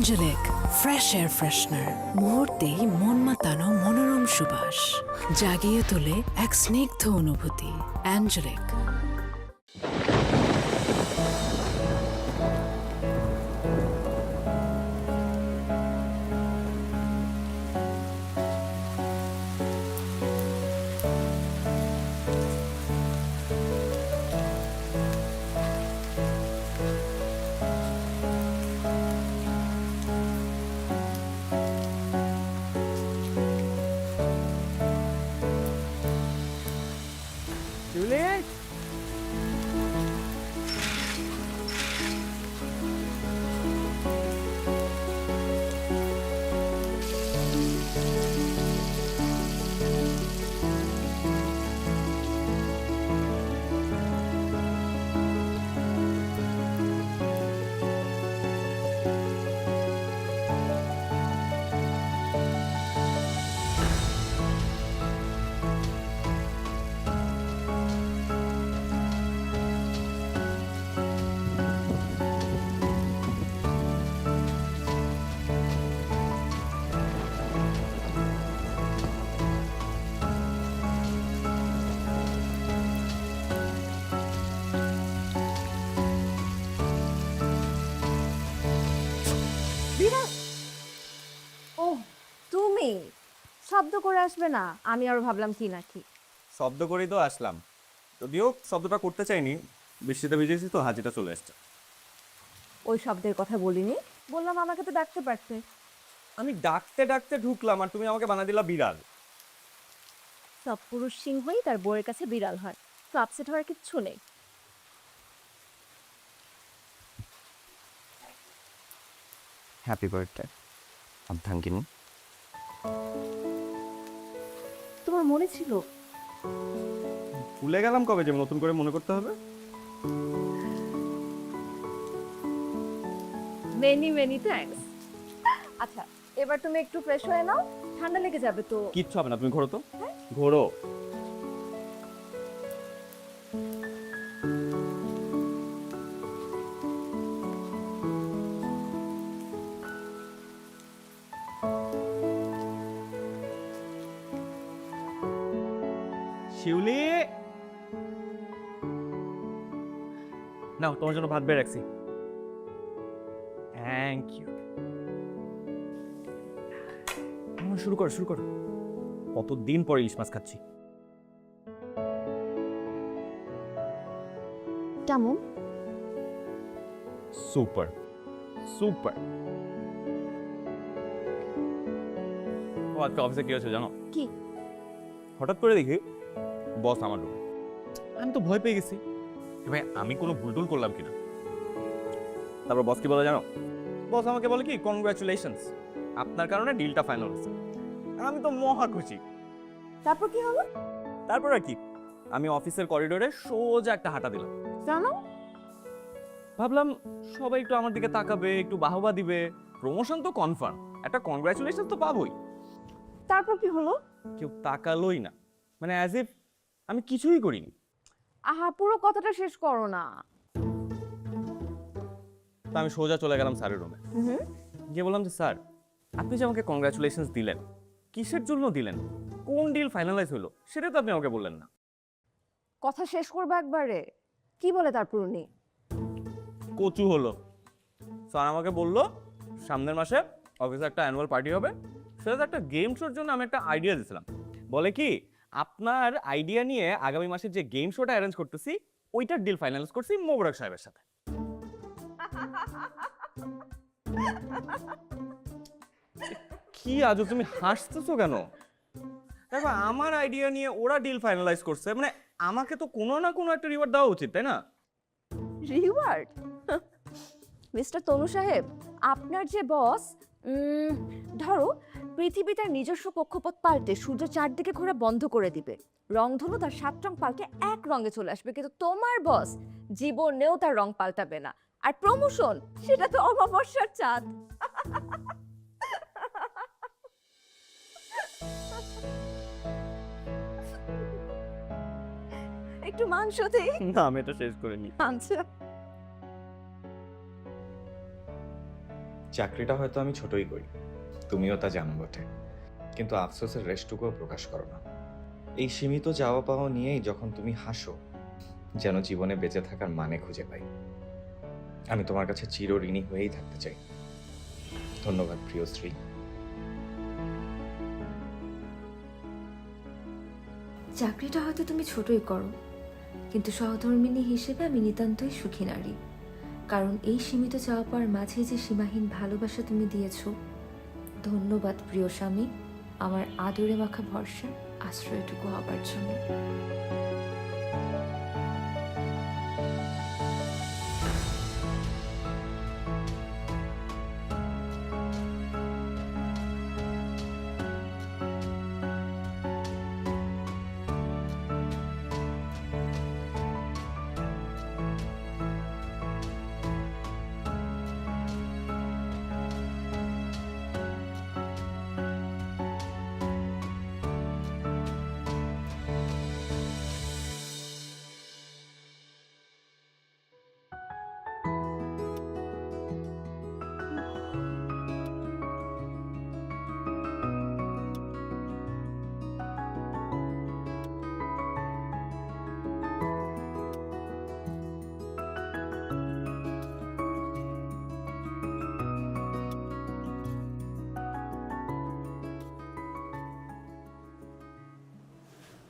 অ্যাঞ্জেলিক fresh air freshener মুহূর্তেই মন মাতানো মনোরম সুবাস জাগিয়ে তোলে এক স্নিগ্ধ অনুভূতি। অ্যাঞ্জেলিক। Juliet? ও তুমি শব্দ করে আসবে না, আমি আরো ভাবলাম কি নাকি। শব্দ করেই তো আসলাম, যদিও শব্দটা করতে চাইনি, বৃষ্টিতে ভিজেছি তো হাজিটা চলে এসছে। ওই শব্দের কথা বলিনি, বললাম আমাকে তো ডাকতে পারতে। আমি ডাকতে ডাকতে ঢুকলাম আর তুমি আমাকে বানা দিলা বিড়াল। সব পুরুষ সিংহই তার বউয়ের কাছে বিড়াল হয়, তো আপসেট হওয়ার কিচ্ছু নেই। হ্যাপি বার্থডে অর্ধাঙ্গিনী। তোমার মনে ছিল? ভুলে গেলাম কবে যে নতুন করে মনে করতে হবে। Many many thanks. আচ্ছা, এবার তুমি একটু ফ্রেশ হয়ে নাও, ঠান্ডা লেগে যাবে তো। কিচ্ছু হবে না, তুমি ঘোরো তো। ঘোরো। শিউলি, নাও তোমার জন্য ভাত বেড়ে রাখছি। Thank you. শুরু করো শুরু করো, কতদিন পরে ইলিশ মাছ খাচ্ছি। কেমন? Super super. ও আজকে অফিসে কি হয়েছে জানো? কি? হঠাৎ করে দেখি বস আমার রুমে। আমি তো ভয় পেয়ে গেছি, ভাই আমি কোনো ভুল টুল করলাম কিনা। তারপর বস কি বলে জানো? বস আমাকে বলে কি, কনগ্রাচুলেশনস, আপনার কারণে ডিলটা ফাইনাল হয়েছে। আমি তো মহা খুশি। তারপর কি হলো? তারপর আর কি, আমি অফিসের করিডোরে সোজা একটা হাঁটা দিলাম। জানো, ভাবলাম সবাই একটু আমার দিকে তাকাবে, একটু বাহবা দিবে, প্রমোশন তো কনফার্ম, একটা কনগ্রাচুলেশন তো পাবোই। তারপর কি হলো? কেউ তাকালোই না, মানে অ্যাজ ইফ আমি কিছুই করিনি। আহা, পুরো কথাটা শেষ করো না। তো আমি সোজা চলে গেলাম স্যারের রুমে, গিয়ে বললাম যে স্যার, আপনি যে আমাকে কংগ্রাচুলেশনস দিলেন, কিসের জন্য দিলেন, কোন ডিল ফাইনালাইজ হলো, সেটা তো আপনি আমাকে বললেন না। কথা শেষ করবে একবারে। কি বলে তারপর উনি? কচু হলো। স্যার আমাকে বললো সামনের মাসে অফিসে একটা অ্যানুয়াল পার্টি হবে, সেটাতে একটা গেম শোর জন্য আমি একটা আইডিয়া দিয়েছিলাম। বলে কি, আপনার আইডিয়া নিয়ে আগামী মাসে যে গেম শোটা অ্যারেঞ্জ করতেছি, ওইটার ডিল ফাইনালাইজ করছি মোবারক সাহেবের সাথে। কি আজও তুমি হাসতেছো কেন? দেখো আমার আইডিয়া নিয়ে ওরা ডিল ফাইনালাইজ করছে, মানে আমাকে তো কোনো না কোনো একটা রিওয়ার্ড দেওয়া উচিত, তাই না? রিওয়ার্ড? মিস্টার তনু সাহেব, আপনার যে বস, ধরো পৃথিবী তার নিজস্ব কক্ষপথ পাল্টে সূর্য চারদিকে ঘোরা বন্ধ করে দিবে, রংধনু তার 7 রং পাল্টে এক রঙে চলে আসবে, কিন্তু তোমার বস জীবনেও তার রং পাল্টাবে না। আর প্রমোশন, সেটা তো অমাবস্যার চাঁদ। একটু মাংস দেই। না আমি এটা শেষ করে নি। আচ্ছা, চাকরিটা হয়তো আমি ছোটই করি, তুমিও তা জানো বটে, কিন্তু আফসোসের রেশটুকুও প্রকাশ করো না। এই সীমিত চাওয়া পাওয়া নিয়েই যখন তুমি হাসো, যেন জীবনে বেঁচে থাকার মানে খুঁজে পাই। আমি তোমার কাছে চিরঋণী হয়েই থাকতে চাই। ধন্যবাদ প্রিয় শ্রী। চাকরিটা হয়তো তুমি ছোটই করো, কিন্তু সহধর্মিণী হিসেবে আমি নিতান্তই সুখী নারী। কারণ এই সীমিত চাওয়া পাওয়ার মাঝে যে সীমাহীন ভালোবাসা তুমি দিয়েছো, ধন্যবাদ প্রিয় স্বামী, আমার আদরে মাখা ভরসার আশ্রয়টুকু হবার জন্য।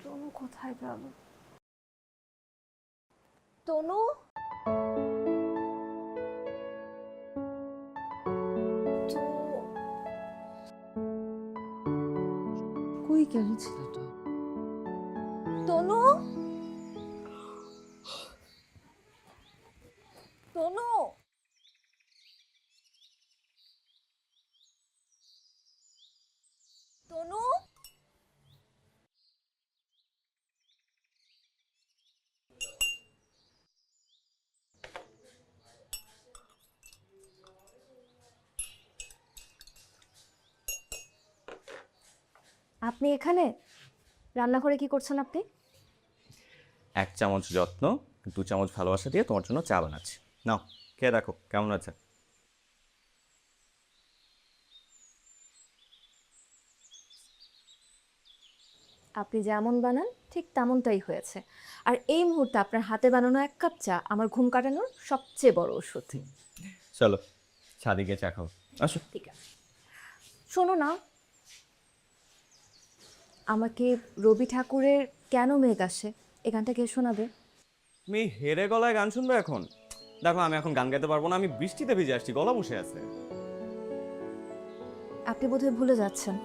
তনু কোথায় গেল? তনু, কই গেল ছেলেটা? তনু, তনু, তনু। আপনি এখানে রান্নাঘরে কি করছেন আপনি? 1 চামচ যত্ন, 2 চামচ ভালোবাসা দিয়ে তোমার জন্য চা বানাচ্ছি। নাও খেয়ে দেখো কেমন আছে। আপনি যেমন বানান ঠিক তেমনটাই হয়েছে। আর এই মুহূর্তে আপনার হাতে বানানো 1 কাপ চা আমার ঘুম কাটানোর সবচেয়ে বড় ওষুধ। চলো ছাদে গিয়ে চা খাও, আসো। ঠিক আছে, শোনো না, আমাকে রবি ঠাকুরের কেন মেঘ আসে এই গানটা কে শোনাবে? তুমি হেরে গলায় গান শুনবে এখন? দেখো আমি এখন গান গাইতে পারবো না, আমি বৃষ্টিতে ভিজে আসছি, গলা বসে আছে। আপনি বোধহয় ভুলে যাচ্ছেন,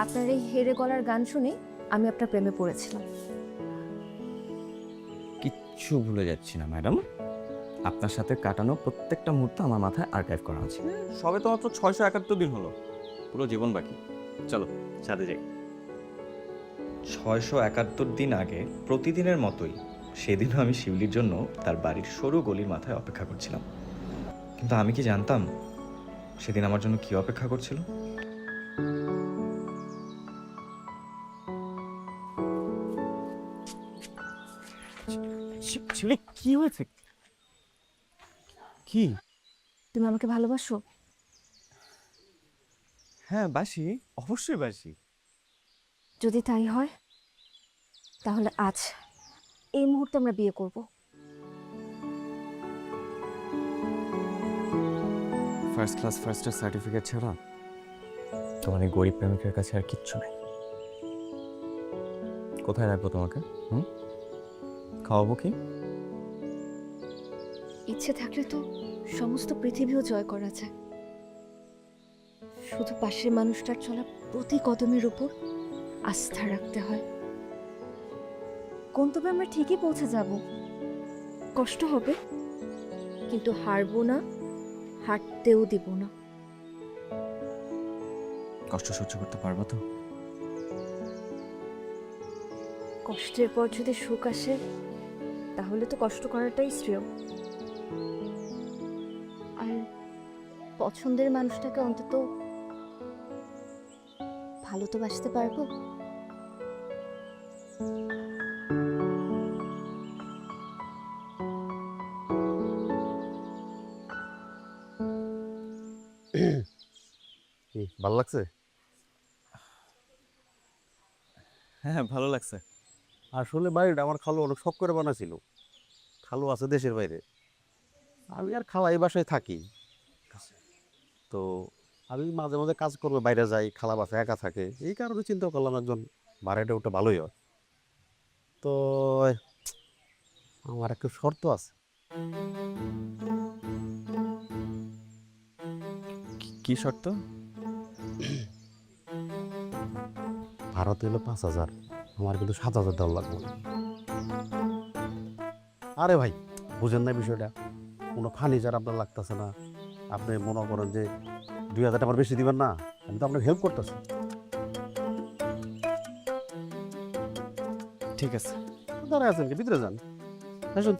আপনার এই হেরে গলার গান শুনে আমি আপনার প্রেমে পড়েছিলাম। কিচ্ছু ভুলে যাচ্ছি না ম্যাডাম, আপনার সাথে কাটানো প্রত্যেকটা মুহূর্ত আমার মাথায় আর্কাইভ করা আছে। সবে তো মাত্র 671 দিন হলো, পুরো জীবন বাকি। চলো ছাদে যাই। 671 দিন আগে প্রতিদিনের মতোই সেদিনও আমি শিউলির জন্য তার বাড়ির সরু গলির মাথায় অপেক্ষা করছিলাম। কিন্তু আমি কি জানতাম সেদিন আমার জন্য কি অপেক্ষা করছিল? শিউলি কি হয়েছে? কি? তুমি আমাকে ভালোবাসো? হ্যাঁ বাসি, অবশ্যই বাসি। যদি তাই হয় তাহলে আজ এই মুহূর্তে আমরা বিয়ে করব। ফার্স্ট ক্লাস ফার্স্টের সার্টিফিকেট ছাড়া তোমার এই গরিব প্রেমিকের কাছে আর কিচ্ছু নেই। কোথায় রাখবো তোমাকে? খাওয়াবো কি? ইচ্ছে থাকলে তো সমস্ত পৃথিবীও জয় করা যায়, শুধু পাশের মানুষটার চলা প্রতি কদমের উপর আস্থা রাখতে হয়। গন্তব্যে আমরা ঠিকই পৌঁছে যাব, কষ্ট হবে কিন্তু হারবো না, হাঁটতেও দিব না। কষ্ট সহ্য করতে পারবো তো? কষ্টের পর যদি সুখ আসে তাহলে তো কষ্ট করাটাই শ্রেয়। আর পছন্দের মানুষটাকে অন্তত ভালো তো বাসতে পারবো। কি ভালো লাগছে? হ্যাঁ ভালো লাগছে। আসলে বাড়িটা আমার খালু অনেক শখ করে বানাছিল। খালু আছে দেশের বাইরে, আমি আর খালা এই বাসায় থাকি। তো আমি মাঝে মাঝে কাজ করবে বাইরে যাই, খালা বাসায় একা থাকে, এই কারণে চিন্তা করলাম একজন ভাড়াটা ওটা ভালোই হয়। তো আমার একটু শর্ত আছে। কি শর্ত? ভাড়া তো হলো 5,000, আমার কিন্তু 7,000 দেওয়া লাগবে। আরে ভাই, বুঝেন না বিষয়টা, কোনো ফার্নিচার আপনার লাগতেছে না, আপনি মনে করেন যে 2,000 টাকা আমার বেশি দিবেন না, আমি তো আপনাকে হেল্প করতেছি। ঠিক আছে। দাঁড়ায় আছেন কি? ভিতরে যান, আসুন।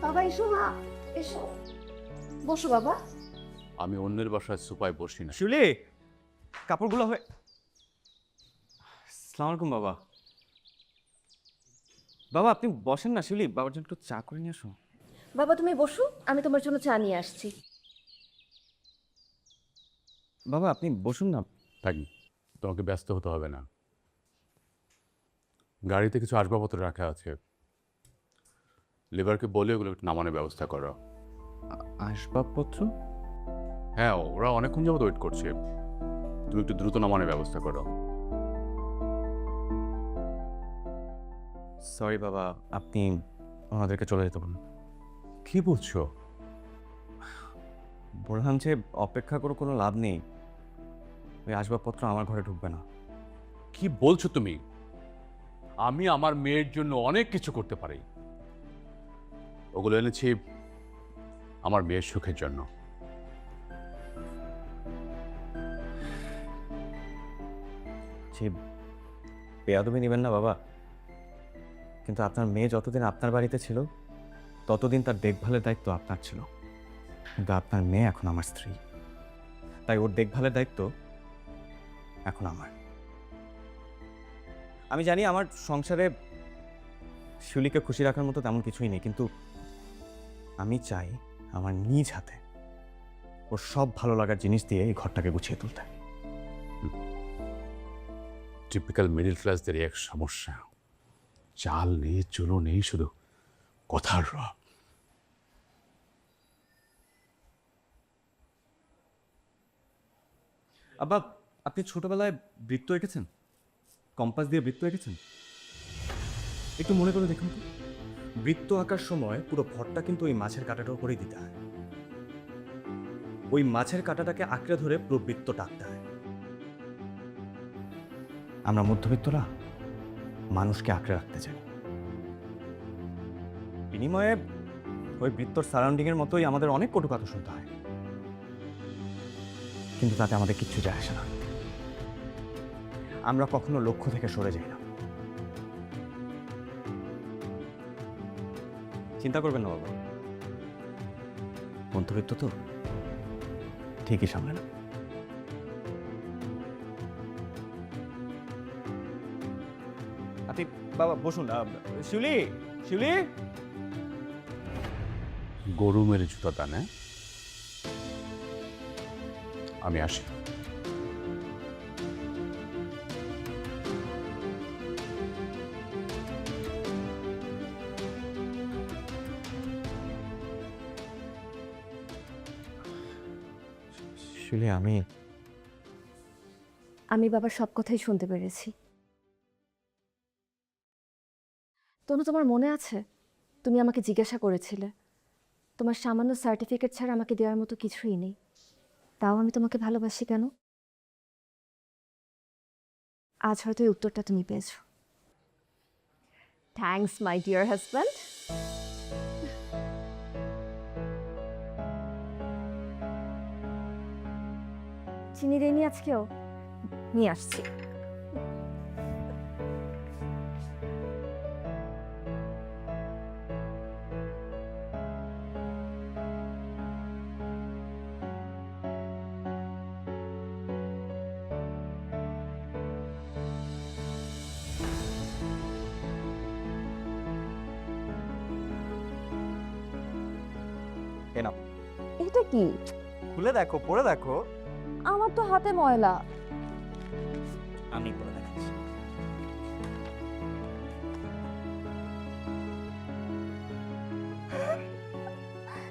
বাবা এসো মা, এসো, বসো বাবা। আমি অন্যের বাসায় সুপায় বসি না। শিউলি, কাপড়গুলো হয়ে। আসসালামু আলাইকুম বাবা। বাবা আপনি বসেন না, শিউলি বাবার জন্য একটু চা করে নিয়ে আসো। বাবা তুমি বসো, আমি তোমার জন্য চা নিয়ে আসছি। বাবা আপনি বসুন না। থাকি, তোমাকে ব্যস্ত হতে হবে না। গাড়িতে কিছু আসবাবপত্র রাখা আছে, লেবারকে বলে ওগুলো একটু নামানোর ব্যবস্থা করো। আসবাবপত্র? হ্যাঁ, ওরা অনেকক্ষণ যাবত ওয়েট করছে, তুমি একটু দ্রুত নামানোর ব্যবস্থা করো। সরি বাবা, আপনি ওনাদেরকে চলে যেতে বলুন। কি বলছো? বললাম যে অপেক্ষা করে কোনো লাভ নেই, ওই আসবাবপত্র আমার ঘরে ঢুকবে না। কি বলছো তুমি? আমি আমার মেয়ের জন্য অনেক কিছু করতে পারি, ওগুলো এনেছি আমার মেয়ের সুখের জন্য। সে বেয়াদবি নেবেন না বাবা, কিন্তু আপনার মেয়ে যতদিন আপনার বাড়িতে ছিল ততদিন তার দেখভালের দায়িত্ব আপনার ছিল, কিন্তু আপনার মেয়ে এখন আমার স্ত্রী, তাই ওর দেখভালের দায়িত্ব এখন আমার। আমি জানি আমার সংসারে শিউলিকে খুশি রাখার মতো তেমন কিছুই নেই, কিন্তু আমি চাই আমার নিজ হাতে ওর সব ভালো লাগার জিনিস দিয়ে এই ঘরটাকে গুছিয়ে তুলতে। টিপিক্যাল মিডল ক্লাসদের এক সমস্যা, চাল নেই চুলো নেই, শুধু কথার রব। আব্বা আপনি ছোটবেলায় বৃত্ত এঁকেছেন? কম্পাস দিয়ে বৃত্ত এঁকেছেন? একটু মনে করে দেখুন তো, বৃত্ত আঁকার সময় পুরো ভরটা কিন্তু ওই মাছের কাঁটাটার উপরেই দিতে হয়। ওই মাছের কাঁটাটাকে আঁকড়ে ধরে পুরো বৃত্তটা আঁকতে হয়। আমরা মধ্যবিত্তরা মানুষকে আঁকড়ে রাখতে চাই, বিনিময়ে ওই বৃত্তর সারাউন্ডিংয়ের মতোই আমাদের অনেক কটু কথা শুনতে হয়, কিন্তু তাতে আমাদের কিচ্ছু যায় আসে না। আমরা কখনো লক্ষ্য থেকে সরে যাই না। চিন্তা করবেন না বাবা, মধ্যবিত্ত তো ঠিকই সামলে না। আপনি বাবা বসুন। শিউলি, শিউলি, গরু মেরে জুতা দানে, আমি আসি। শিউলি আমি আমি বাবার সব কথাই শুনতে পেরেছি। তনু তোমার মনে আছে তুমি আমাকে জিজ্ঞাসা করেছিলে তোমার সামান্য সার্টিফিকেট ছাড়া আমাকে দেওয়ার মতো কিছুই নেই, তাও আমি তোমাকে ভালোবাসি কেন? আজ হয়তো এই উত্তরটা তুমি পেয়েছো। Thanks my dear husband. চিনি দেয়নি আজকেও, নিয়ে আসছি। এ নাও, এটা কি? খুলে দেখো, পরে দেখো। আমার তো হাতে ময়লা। আমি পরে দেখাচ্ছি।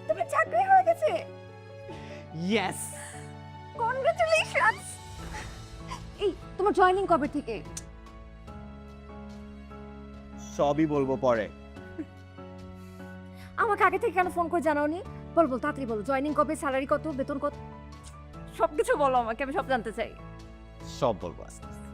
তোমার চাকরি হয়ে গেছে। Yes, congratulations. এই তোমার জয়েনিং কবে থেকে? সবই বলবো পরে। আমাকে আগে থেকে কেন ফোন করে জানাওনি? বলবো, তাড়াতাড়ি বলো, জয়েনিং কবে, স্যালারি কত, বেতন কত, সবকিছু বলো আমাকে, আমি সব জানতে চাই। সব বলবো আস্তে আস্তে।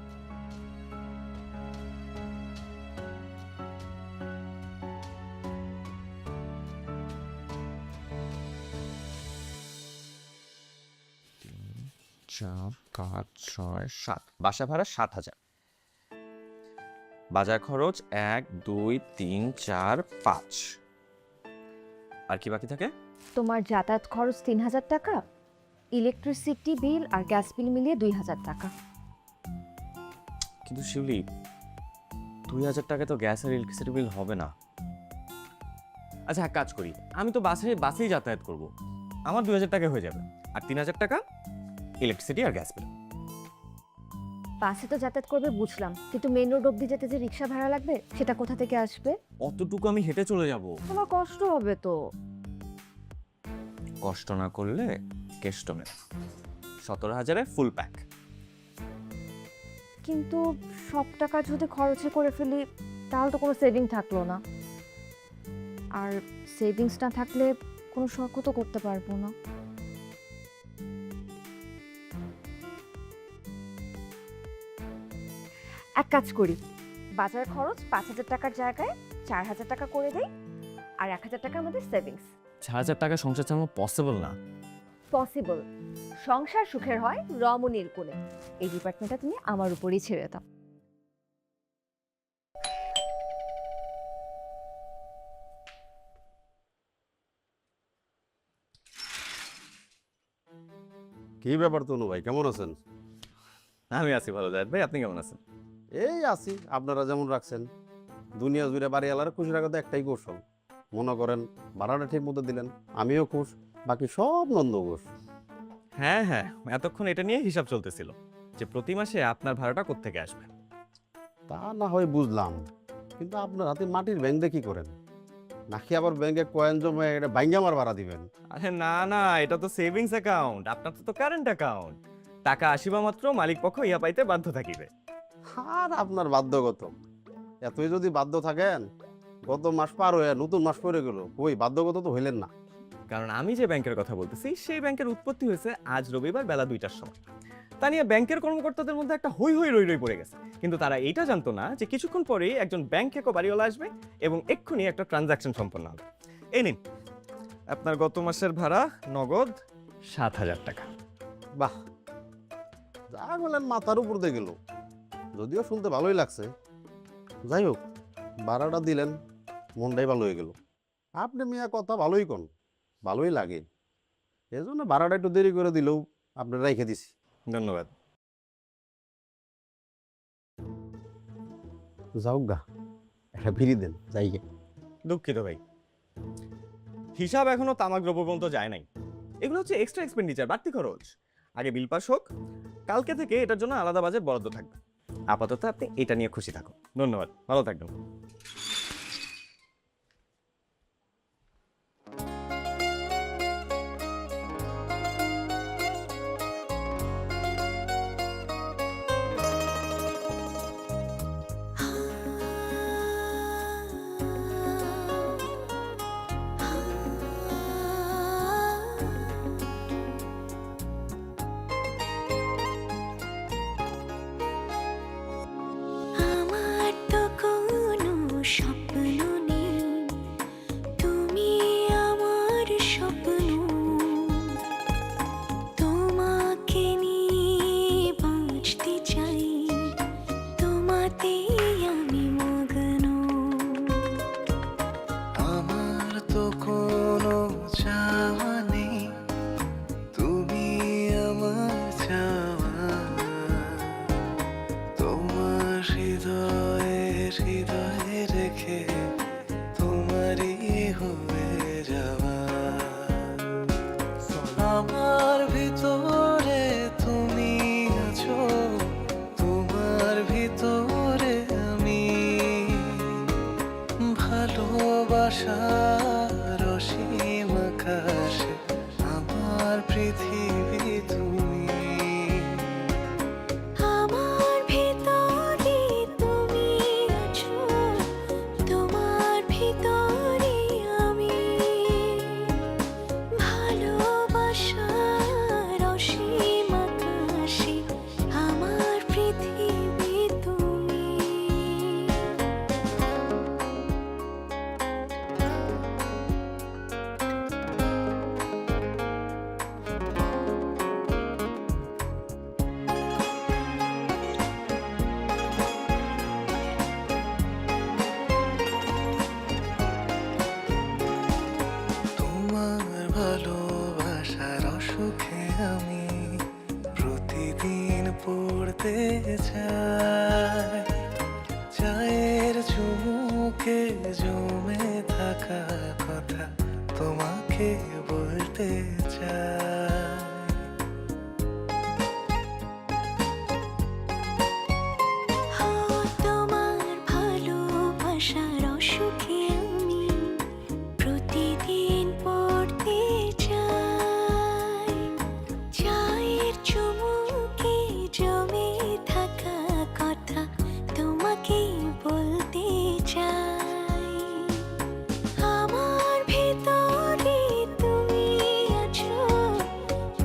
চার, পাঁচ, ছয়, সাত। বাসা ভাড়া 7,000। বাজার খরচ 1, 2, 3, 4, 5। আর কি বাকি থাকে? তোমার যাতায়াত খরচ 3,000 টাকা, ইলেকট্রিসিটি বিল আর গ্যাস বিল মিলিয়ে 2,000 টাকা। কিন্তু শিউলি, 2,000 টাকায় তো গ্যাস আর ইলেকট্রিসিটি বিল হবে না। আচ্ছা, এক কাজ করি, আমি তো বাসেই যাতায়াত করব, আমার 2,000 টাকা হয়ে যাবে। আর 3,000 টাকা ইলেকট্রিসিটি আর গ্যাস বিল। বাসে তো যাতায়াত করবে বুঝলাম, কিন্তু মেন রোড অব্দি যেতে যে রিক্সা ভাড়া লাগবে, সেটা কোথা থেকে আসবে? অতটুকু আমি হেঁটে চলে যাব। তোমার কষ্ট হবে তো। কষ্ট না করলে কেষ্ট নেই। 17,000-এ ফুল প্যাক। কিন্তু সব টাকা যদি খরচে করে ফেলি, তাহলে তো কোনো সেভিং থাকলো না। আর সেভিংস না থাকলে কোনো শখও তো করতে পারবো না। এক কাজ করি, বাজার খরচ 5,000 টাকার জায়গায় 4,000 টাকা করে দেই, আর 1,000 টাকা আমাদের সেভিংস। 4,000 টাকা সংসার চালানো পসিবল না। পসিবল। সংসার সুখের হয় রমণীর কোলে। এই ডিপার্টমেন্টটা তুমি আমার উপরই ছেড়ে দাও। কি ব্যাপার তনু ভাই, কেমন আছেন? আমি আছি ভালো, জায়েদ ভাই, আপনি কেমন আছেন? এই আছি, আপনারা যেমন রাখছেন। দুনিয়া জুড়ে বাড়িওয়ালার খুশি রাখা তো একটাই কৌশল। মনে করেন ভাড়াটা ঠিক মতো দিলেন, আমিও খুশ, বাকি সব নন্দ ঘোষ। হ্যাঁ হ্যাঁ, এতক্ষণ এটা নিয়ে হিসাব চলতেছিল যে প্রতি মাসে আপনার ভাড়াটা কোত্থেকে আসবে। তা না হয় বুঝলাম, কিন্তু আপনার হাতে মাটির ব্যাংক দিয়ে কি করেন? নাকি আবার ব্যাংকে কয়েন জমে এটা ভাঙ্গা আমার ভাড়া দিবেন? আরে না না, এটা তো সেভিংস অ্যাকাউন্ট, আপনার তো কারেন্ট অ্যাকাউন্ট। টাকা আসিবা মাত্র মালিক পক্ষ ইয়া পাইতে বাধ্য থাকিবে। আর আপনার বাধ্যগত, এতই যদি বাধ্য থাকেন, গত মাস পার হয়ে নতুন মাস পড়ে গেল, কই বাধ্যগত তো হইলেন না। কারণ আমি যে ব্যাংকের কথা বলতেছি, সেই ব্যাংকের উৎপত্তি হয়েছে আজ রবিবার বেলা 2টার সময়। তা নিয়ে ব্যাংকের কর্মকর্তাদের মধ্যে একটা হই হই রই রই পড়ে গেছে। কিন্তু তারা এইটা জানতো না যে কিছুক্ষণ পরেই একজন ব্যাংক থেকে বাড়িওয়ালা আসবে এবং এক্ষুনি একটা ট্রানজাকশন সম্পন্ন হবে। এই নিন আপনার গত মাসের ভাড়া নগদ 7,000 টাকা। বাহ, যা বলেন মাথার উপর দিয়ে গেল, যদিও শুনতে ভালোই লাগছে। যাই হোক, ভাড়াটা দিলেন, মনটাই ভালো হয়ে গেল। আপনি মিয়া কথা ভালোই কন, ভালোই লাগে। এই জন্য ভাড়াটা একটু দেরি করে দিলেও আপনি রেখে দিছি। ধন্যবাদ। যাও গা, একটা ফিরি দেন যাই গে। দুঃখিত ভাই, হিসাব এখনো তামাক দ্রব্য পর্যন্ত যায় নাই। এগুলো হচ্ছে এক্সট্রা এক্সপেন্ডিচার, বাড়তি খরচ। আগে বিল পাস হোক, কালকে থেকে এটার জন্য আলাদা বাজেট বরাদ্দ থাকবে। আপাতত আপনি এটা নিয়ে খুশি থাকুন। ধন্যবাদ, ভালো থাকবেন। আমার তো কোনো পড়তে চাই, চায়ের চুমুকে জমে থাকা কথা তোমাকে বলতে চাই। তোমার ভালোবাসার অসুখে আমি প্রতিদিন পড়তে চাই, চায়ের চুমুকে জমে থাকা কথা তোমাকে বলতে চাই। আমার ভিতরে তুমি আছো,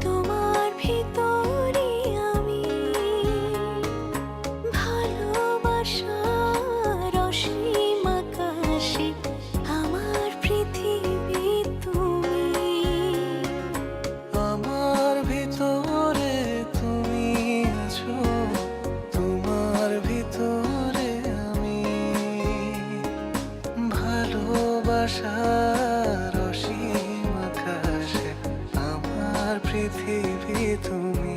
তোমার ভিতরে আমি, ভালোবাসার অসীম আকাশে আমার পৃথিবী তুমি। আমার ভিতরে তুমি আছো, তোমার ভিতরে আমি, ভালোবাসার অসীম আকাশে আমার পৃথিবী তুমি।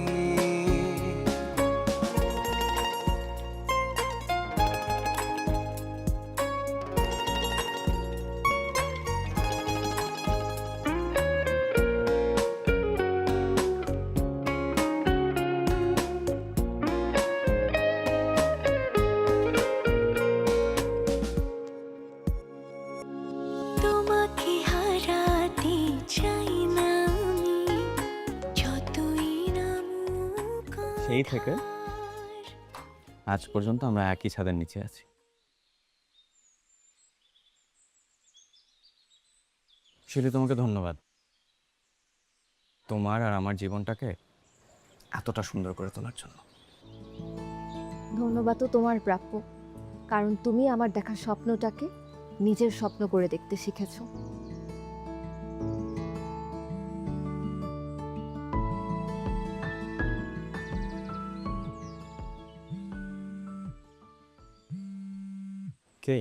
তোমাকে হারাতে চাই না আমি, যতই নামুক সেই থেকে আঁধার। আজ পর্যন্ত আমরা একই ছাদের নিচে আছি। শিলি, তোমাকে ধন্যবাদ, তোমার আর আমার জীবনটাকে এতটা সুন্দর করে তোলার জন্য। ধন্যবাদ তো তোমার প্রাপ্য, কারণ তুমি আমার দেখা স্বপ্নটাকে নিজের স্বপ্ন করে দেখতে শিখেছো। কে?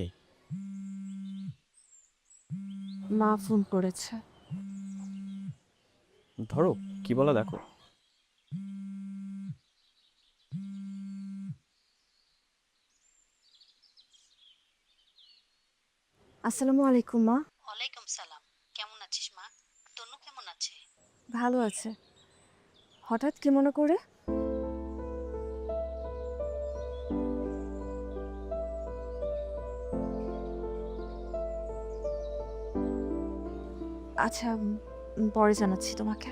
মা ফোন করেছে। ধরো, কি বলো দেখো। আসসালামু আলাইকুম মা। ওয়ালাইকুম সালাম। কেমন আছিস মা? তনু কেমন আছে? ভালো আছে। হঠাৎ কি মনে করে? আচ্ছা, পরে জানাচ্ছি তোমাকে।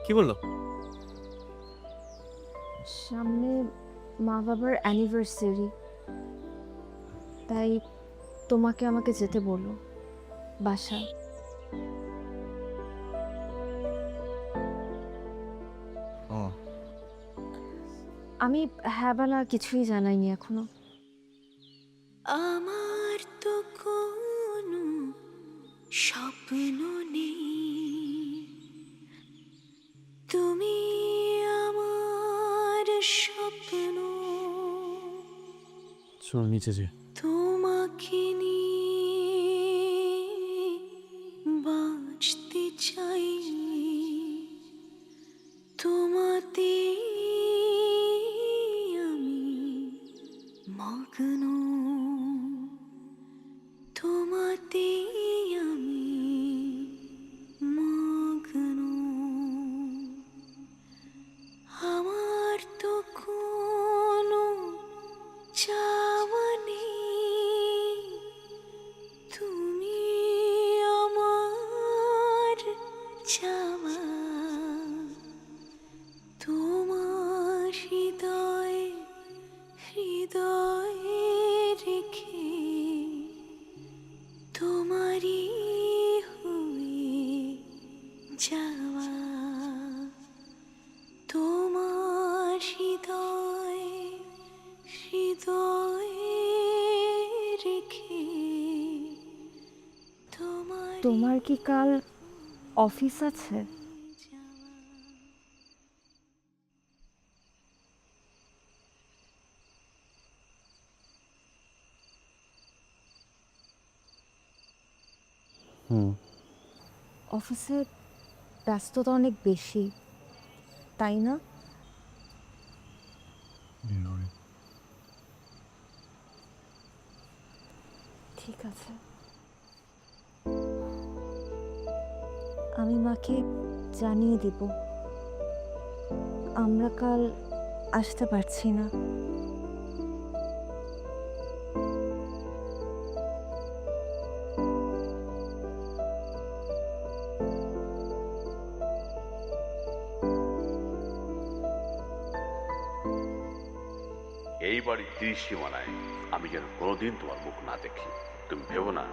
কি বললো? সামনে মা বাবার অ্যানিভার্সারি, তাই তোমাকে আমাকে যেতে বললো বাসায়। ও, আমি হ্যাঁ বা না কিছুই জানাইনি এখনো। আমার তো কোনো স্বপ্ন নেই, তুমি আমার স্বপ্ন। চলো নিচে যে। তোমাকে নিয়ে বাঁচতে চাই, তোমাতে আমি মগ্ন, তোমাতে আমি মগ্ন। আমার তো কোনো চাওয়া নেই, তুমি আমার চাওয়া। তোমার হৃদয়ে হৃদয়ে রেখে তোমারই হয়ে যাওয়া। তোমার হৃদয়ে হৃদয়ে রেখে তোমার কি কাল অফিস আছে? অফিসে ব্যস্ততা অনেক বেশি, তাই না? ঠিক আছে, আমি মাকে জানিয়ে দিব আমরা কাল আসতে পারছি না। এই বাড়ির ত্রিসীমানায় আমি যেন কোনোদিন তোমার মুখ না দেখি। তুমি ভেবো না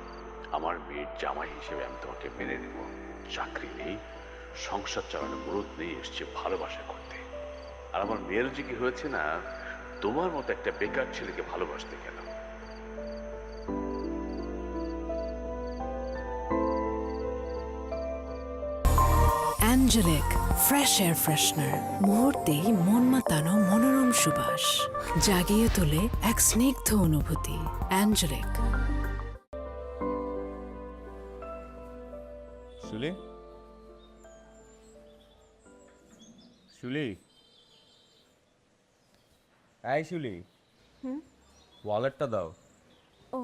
আমার মেয়ের জামাই হিসেবে আমি তোমাকে মেনে নেব। চাকরি নেই, সংসার চালানোর মুরুদ নেই, এসছে ভালোবাসা করতে। আর আমার মেয়ের যে কি হয়েছে না, তোমার মতো একটা বেকার ছেলেকে ভালোবাসতে গেল। অ্যাঞ্জেলিক ফ্রেশ এয়ার ফ্রেশনার, মুহূর্তেই মন মাতানো মনোরম সুবাস, জাগিয়ে তোলে এক স্নিগ্ধ অনুভূতি। অ্যাঞ্জেলিক। শুলি, শুলি, এই শুলি, ওয়ালেটটা দাও। ও,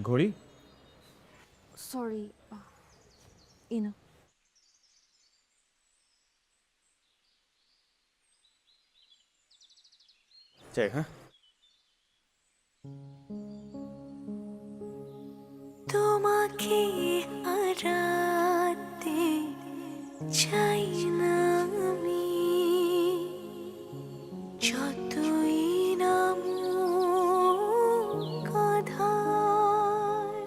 ঘড়ি? সরি, ইনো। চাই, হ্যাঁ। তোমাকে হারাতে চাই না আমি, যতই নামুক আঁধার।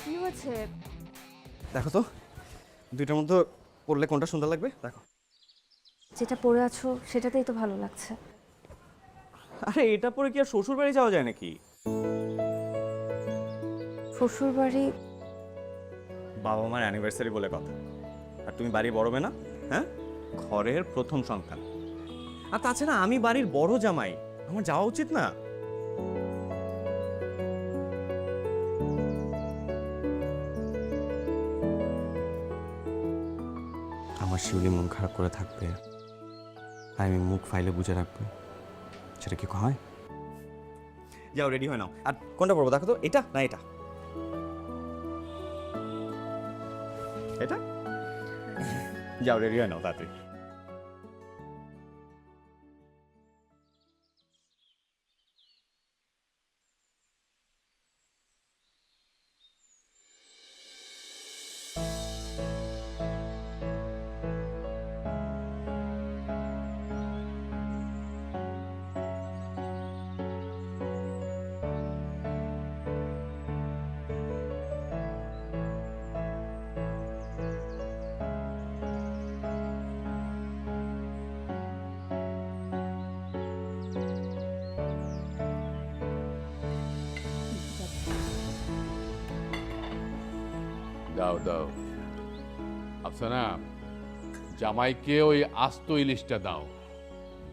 কি হয়েছে? দেখো তো, দুইটার মধ্যে পড়লে কোনটা সুন্দর লাগবে দেখো। যেটা পরে আছো সেটাতেই তো ভালো লাগছে। আরে এটা পরে কি আর শ্বশুর বাড়ি যাওয়া যায় নাকি? শ্বশুর বাড়ি? বাবা মার অ্যানিভার্সারি বলে কথা, আর তুমি বাড়ির বড় মেয়ে না? হ্যাঁ, ঘরের প্রথম সন্তান। আর তাছাড়া আমি বাড়ির বড় জামাই, আমার যাওয়া উচিত না? আমার শিউলি মন খারাপ করে থাকবে, তাই আমি মুখ ফাইলে বুঝে রাখবো, সেটা কি হয়? যাও রেডি হয় নাও। আর কোনটা পড়বো দেখো তো, এটা না এটা? এটা? যাও রেডি হয় নাও তাড়াতাড়ি। দাও দাও আফসানা, জামাইকে ওই আস্ত ইলিশটা দাও।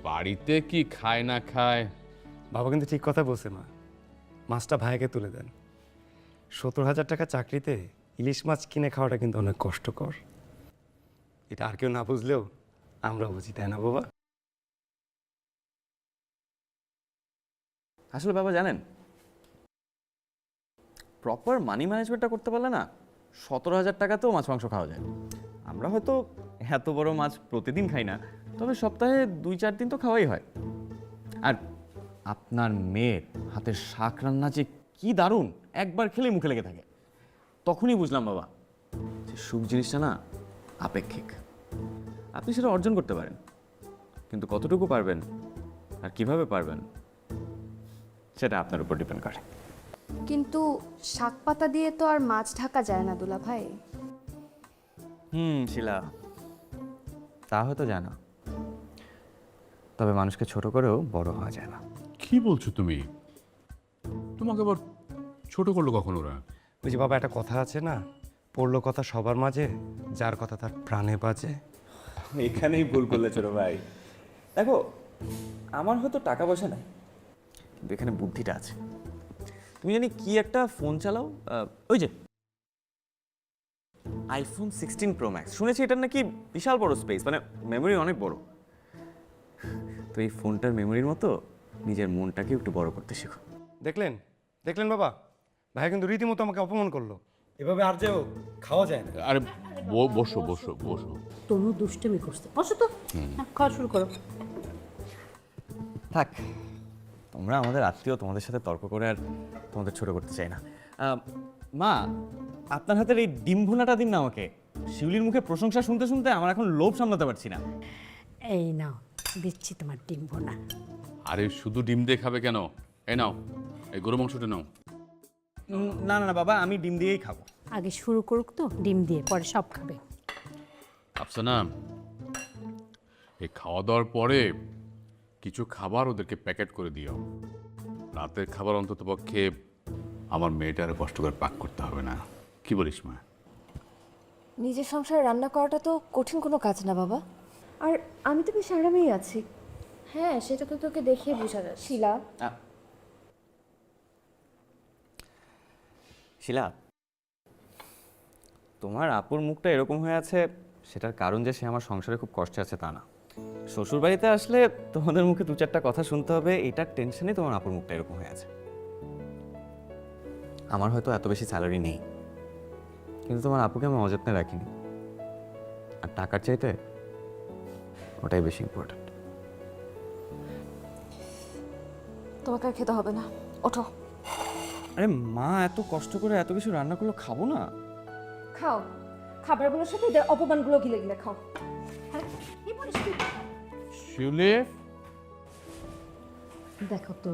বাড়িতে কি খায় না খায়। বাবা কিন্তু ঠিক কথা বলছে মা, মাছটা ভাইকে তুলে দেন। 70,000 টাকা চাকরিতে ইলিশ মাছ কিনে খাওয়াটা কিন্তু অনেক কষ্টকর। এটা আর কেউ না বুঝলেও আমরা বুঝি, তাই না বাবা? আসলে বাবা জানেন, প্রপার মানি ম্যানেজমেন্টটা করতে পারলে না 17,000 টাকাতেও মাছ মাংস খাওয়া যায়। আমরা হয়তো এত বড় মাছ প্রতিদিন খাই না, তবে সপ্তাহে 2-4 দিন তো খাওয়াই হয়। আর আপনার মেয়ের হাতের শাক রান্না যে কি দারুণ, একবার খেলে মুখে লেগে থাকে। তখনই বুঝলাম বাবা যে সুখ জিনিসটা না আপেক্ষিক। আপনি সেটা অর্জন করতে পারেন, কিন্তু কতটুকু পারবেন আর কিভাবে পারবেন সেটা আপনার উপর ডিপেন্ড করে। কিন্তু শাক পাতা দিয়ে তো আর মাছ ঢাকা যায় না দুলা ভাই। শিলা, তা হয়তো যায় না, তবে মানুষকে ছোট করেও বড় হওয়া যায় না। কি বলছো তুমি? তোমাকে আবার ছোট করলো কখন ওরা? ওই যে বাবা, একটা কথা আছে না, পড়লো কথা সবার মাঝে, যার কথা তার প্রাণে বাজে। এখানেই ভুল করলে ছোট ভাই। দেখো, আমার হয়তো টাকা পয়সা নাই, কিন্তু এখানে বুদ্ধিটা আছে। তুমি জানি কি একটা ফোন চালাও, ওই যে আইফোন 16 প্রো ম্যাক্স, শুনেছি এটার নাকি বিশাল বড় স্পেস, মানে মেমোরি অনেক বড়। তো এই ফোনটার মেমোরির মতো নিজের মনটাকে একটু বড় করতে শেখো। দেখলেন দেখলেন বাবা, ভাই কিন্তু রীতিমতো আমাকে অপমান করলো। এভাবে আর যেও খাওয়া যায় না। আরে বসো বসো বসো। তনু দুষ্টুমি করছে, বসো তো, খাওয়া শুরু করো। থাক, তোমরা আমাদের আত্মীয়, তোমাদের সাথে তর্ক করে আর তোমাদের ছোট করতে চাই না। মা, আপনার হাতের এই ডিম ভুনাটা দিন না আমাকে। শিউলির মুখে প্রশংসা শুনতে শুনতে আমার এখন লোভ সামলাতে পারছি না। এই নাও, দিচ্ছি তোমার ডিম ভোনা। আরে শুধু ডিম দিয়ে খাবে কেন? এই নাও, এই গরু মাংসটা নাও। না না না বাবা, আমি ডিম দিয়েই খাবো। আগে শুরু করুক তো ডিম দিয়ে, পরে সব খাবে। আফসানা, এই খাওয়া দাওয়ার পরে কিছু খাবার ওদেরকে প্যাকেট করে দিও। রাতের খাবার অন্তত পক্ষে আমার মেয়েটার কষ্ট করে পাক করতে হবে না। কি বলিস মা? নিজের সংসারে রান্না করাটা তো কঠিন কোনো কাজ না বাবা। আর আমি তো বেশ আরামেই আছি। হ্যাঁ, সেটা তো তোকে দেখে বোঝা যাচ্ছে। শিলা, শিলা, তোমার আপুর মুখটা এরকম হয়ে আছে, সেটার কারণ যে সে আমার সংসারে খুব কষ্টে আছে তা না। শ্বশুর বাড়িতে আসলে তোমাদের মুখে দু চারটা কথা শুনতে হবে, এটার টেনশনে তোমার আপুর মুখটা এরকম হয়ে আছে। আমার হয়তো এত বেশি স্যালারি নেই, কিন্তু তোমার আপুকে আমি অযত্নে রাখিনি, আর টাকার চাইতে ওটাই বেশি ইম্পর্টেন্ট। তোমাকে আর খেতে হবে না, ওঠো। আরে মা, এত কষ্ট করে এত কিছু রান্না করলো, খাবো না? খাও, খাবারগুলোর সাথে এদের অপমানগুলো গিলে গিলে খাও। হ্যাঁ, কি বলিস তুই? শিউলি, দেখো তো,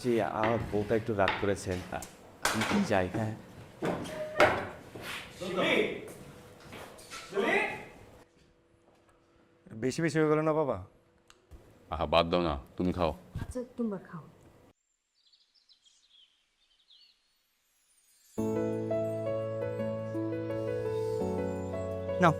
জি, আমার বউটা একটু রাগ করেছেন, আমি কি যাই। হ্যাঁ, বেশি বেশি হয়ে গেল না বাবা? আহা বাদ দাও না, তুমি খাও। আচ্ছা তোমরা খাও। নাও।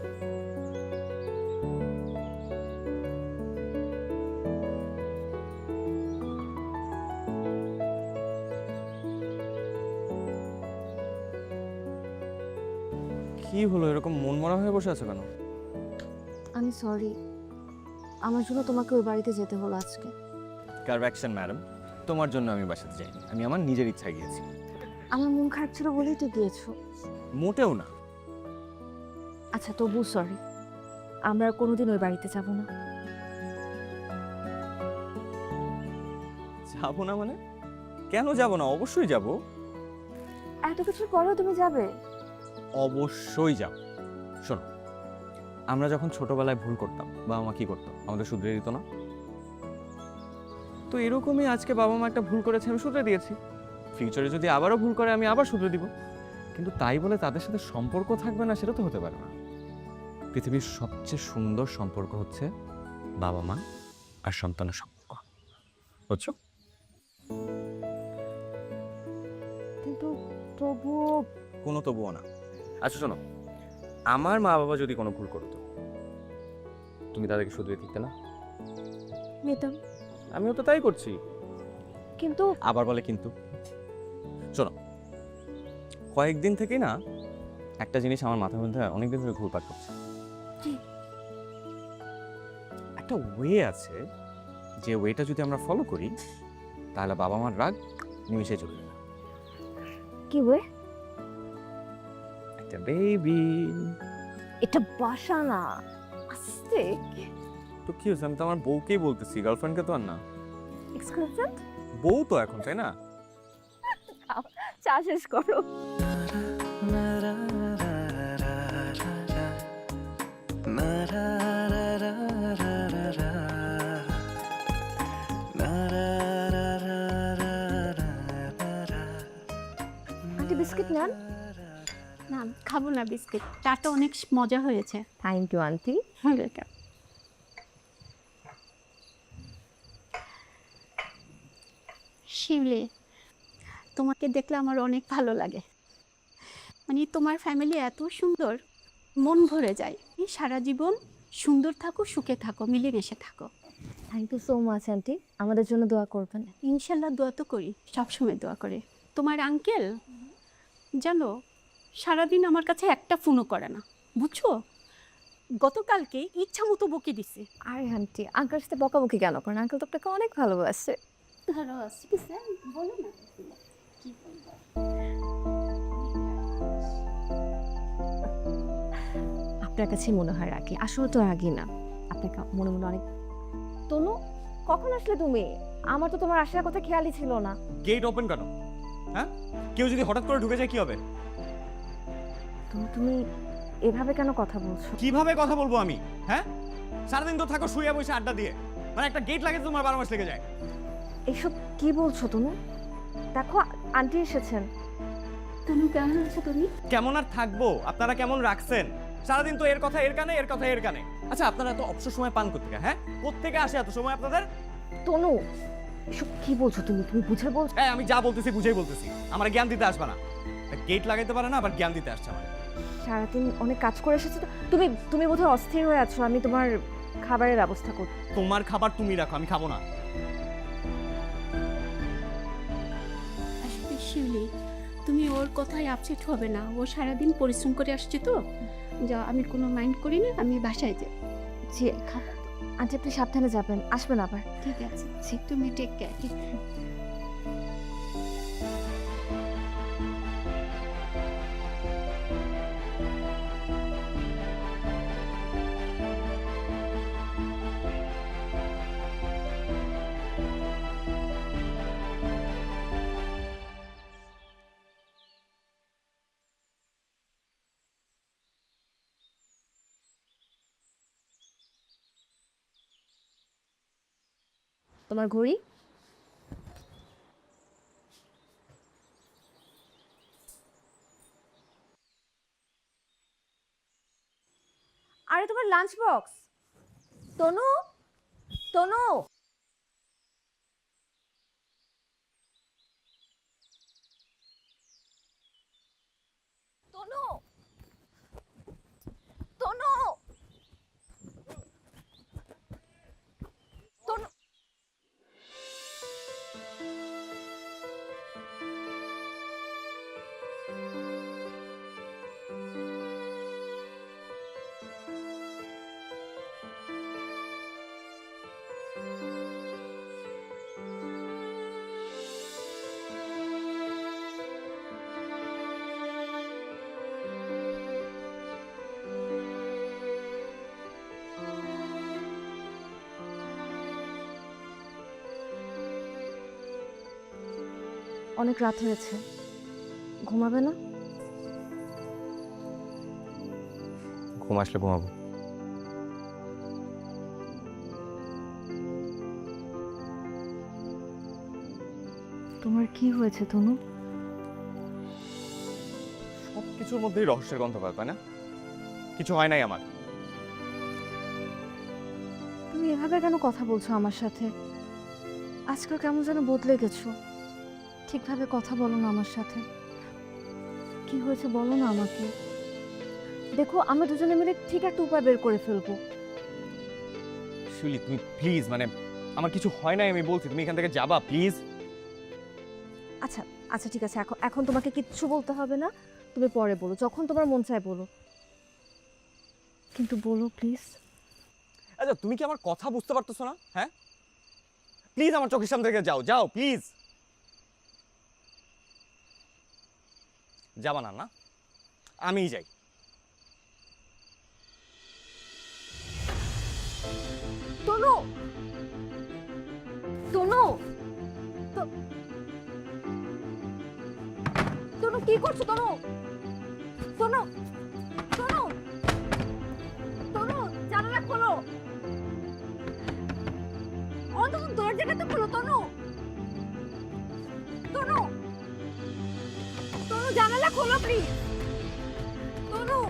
কি হলো, এরকম মন মরা হয়ে বসে আছো কেন? আমি সরি, আমার জন্য তোমাকে ওই বাড়িতে যেতে হলো আজকে। কারেকশন ম্যাডাম, তোমার জন্য আমি বাসাতে যাইনি, আমি আমার নিজের ইচ্ছায় গিয়েছি। আমার মন খারাপ ছিল বলেই তো গিয়েছো। মোটেও না। আচ্ছা তবু সরি, আমরা আর কোনোদিন ওই বাড়িতে যাব না। যাবো না মানে? কেন যাব না? অবশ্যই যাব। এত কিছুর পরেও তুমি যাবে? অবশ্যই যাব। শোনো, আমরা যখন ছোটবেলায় ভুল করতাম, বাবা মা কি করতো? আমাদের শুধরে দিত না? তো এরকমই আজকে বাবা মা একটা ভুল করেছে, আমি শুধরে দিয়েছি। ফিউচারে যদি আবারও ভুল করে, আমি আবার শুধরে দিব। কিন্তু তাই বলে তাদের সাথে সম্পর্ক থাকবে না, সেটা তো হতে পারে না। পৃথিবীর সবচেয়ে সুন্দর সম্পর্ক হচ্ছে বাবা মা আর সন্তানের সম্পর্ক, বুঝছো? কিন্তু তবুও কোনো তবুও না। আচ্ছা শোনো, আমার মা বাবা যদি কোনো ভুল করতো, তুমি তাদেরকে শুধরে দিতে না? নিতাম, আমিও তো তাই করছি। কিন্তু আবার বলে কিন্তু। শোনো, কয়েকদিন থেকে না একটা জিনিস আমার মাথার মধ্যে অনেকদিন ধরে ঘুরপাক করছে। কি? একটা ওয়ে আছে, যে ওয়েটা যদি আমরা ফলো করি, তাহলে বাবা মার রাগ নিমিশে চলে যাবে। কি ওয়ে? একটা বেবি। এটা বাসা না, আস্তে। তো কি হয়েছে? আমি তো আমার বউকেই বলতেছি, গার্লফ্রেন্ডকে তো আর না। এক্সক্লুসিভ বউ তো এখন, তাই না? চা শেষ করো। আন্টি বিস্কিট নেন। না খাবো না বিস্কিট, চাটা অনেক মজা হয়েছে। Thank you aunty. Welcome. Shiuli, তোমাকে দেখলে আমার অনেক ভালো লাগে। মানে তোমার ফ্যামিলি এত সুন্দর, মন ভরে যায়। এই সারা জীবন সুন্দর থাকো, সুখে থাকো, মিলেমিশে থাকো। Thank you so much aunty, আমাদের জন্য দোয়া করবেন। ইনশাল্লাহ দোয়া তো করি, সবসময় দোয়া করে। তোমার আঙ্কেল জানো সারাদিন আমার কাছে একটা ফোনও করে না, বুঝছো? গতকালকে ইচ্ছা মতো বকে দিছে। আরে আন্টি, আঙ্কেলের সাথে বকাবকি কেন করেন? আঙ্কেল তো আপনাকে অনেক ভালোবাসে। ধরো কিসে বলো না কি বলবো। আপনার কাছেই মনে হয় রাখি, আসলে তো রাগি না। আপনাকে মনে মনে অনেক। তনু, কখন আসলে তুমি? আমার তো তোমার আসার কথা খেয়ালই ছিল না। গেট ওপেন কেন? হ্যাঁ, কেউ যদি হঠাৎ করে ঢুকে যায় কি হবে? তুমি এভাবে কেন কথা বলছো? কিভাবে কথা বলবো আমি? হ্যাঁ, সারাদিন তো থাকো শুয়ে বসে আড্ডা দিয়ে, মানে একটা গেট লাগে তোমার 12 মাস লেগে যায়। এসব কি বলছো তনু? দেখো আন্টি এসেছেন। তুমি কেমন আছো তুমি? কেমন আর থাকবো? আপনারা কেমন রাখছেন? সারাদিন তো এর কথা এর কানে, এর কথা এর কানে। আচ্ছা, আপনারা এত অবসর সময় পান কোত্থেকে? হ্যাঁ, কোত্থেকে আসে এত সময় আপনাদের? তনু, এসব কি বলছো তুমি? তুমি বুঝে বলছো? হ্যাঁ, আমি যা বলতেছি বুঝেই বলতেছি। আমার জ্ঞান দিতে আসবে না। গেট লাগাইতে পারে না, আবার জ্ঞান দিতে আসছে আমার। সারাদিন অনেক কাজ করে এসেছো তো। তুমি বোধহয় অস্থির হয়ে আছো। আমি তোমার খাবারের ব্যবস্থা করছি। তোমার খাবার তুমি রাখো, আমি খাবো না। আসলে শিউলি, তুমি ওর কথায় আপসেট হবে না। ও সারাদিন পরিশ্রম করে আসছে তো, যা আমি কোনো মাইন্ড করি না। আমি বাসায় যাই। জি আন্টি, আপনি সাবধানে যাবেন, আসবেন আবার। ঠিক আছে, তুমি টেক কেয়ার। তোমার ঘড়ি? আরে তোমার লাঞ্চ বক্স। তনু, তনু, তনু, তনু, তনু। অনেক রাত হয়েছে, ঘুমাবে না? ঘুম আসলে ঘুমাবো। তোমার কি হয়েছে তনু? সবকিছুর মধ্যেই রহস্যের গন্ধ পায়, তাই না? কিছু হয় নাই আমার। তুমি এভাবে কেন কথা বলছো আমার সাথে? আজকাল কেমন যেন বদলে গেছো। ঠিকভাবে কথা বলো না আমার সাথে। কি হয়েছে বলো না আমাকে। দেখো, আমরা দুজনে মিলে ঠিক একটা উপায় বের করে ফেলবো। শিউলি, তুমি প্লিজ, মানে আমার কিছু হয় নাই আমি বলছি, তুমি এখান থেকে যাবা প্লিজ। আচ্ছা আচ্ছা ঠিক আছে, এখন তোমাকে কিচ্ছু বলতে হবে না। তুমি পরে বলো, যখন তোমার মন চায় বলো, কিন্তু বলো প্লিজ। আচ্ছা, তুমি কি আমার কথা বুঝতে পারতেছো না? হ্যাঁ, প্লিজ আমার চোখের সামনে থেকে যাও, যাও প্লিজ। যাবা না? না, আমিই যাই। তনু, তনু, তনু কি করছো? তনু, তনু, তনু, তনু, জানালা খোলো। অন্তত দরজাটা তো খোলো। তনু, তনু, তনু, জানালা খোলো প্লিজ। তনু,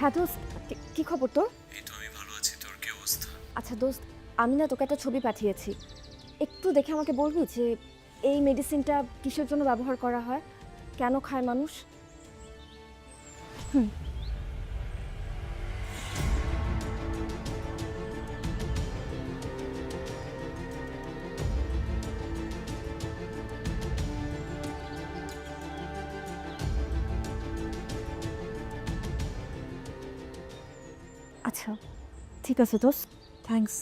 হ্যাঁ দোস্ত, কি খবর তোর? এই তো আমি ভালো আছি, তোর কি অবস্থা? আচ্ছা দোস্ত, আমি না তোকে একটা ছবি পাঠিয়েছি, একটু দেখে আমাকে বলবি যে এই মেডিসিনটা কিসের জন্য ব্যবহার করা হয়, কেন খায় মানুষ? আচ্ছা ঠিক আছে দোস্ত, থ্যাঙ্কস।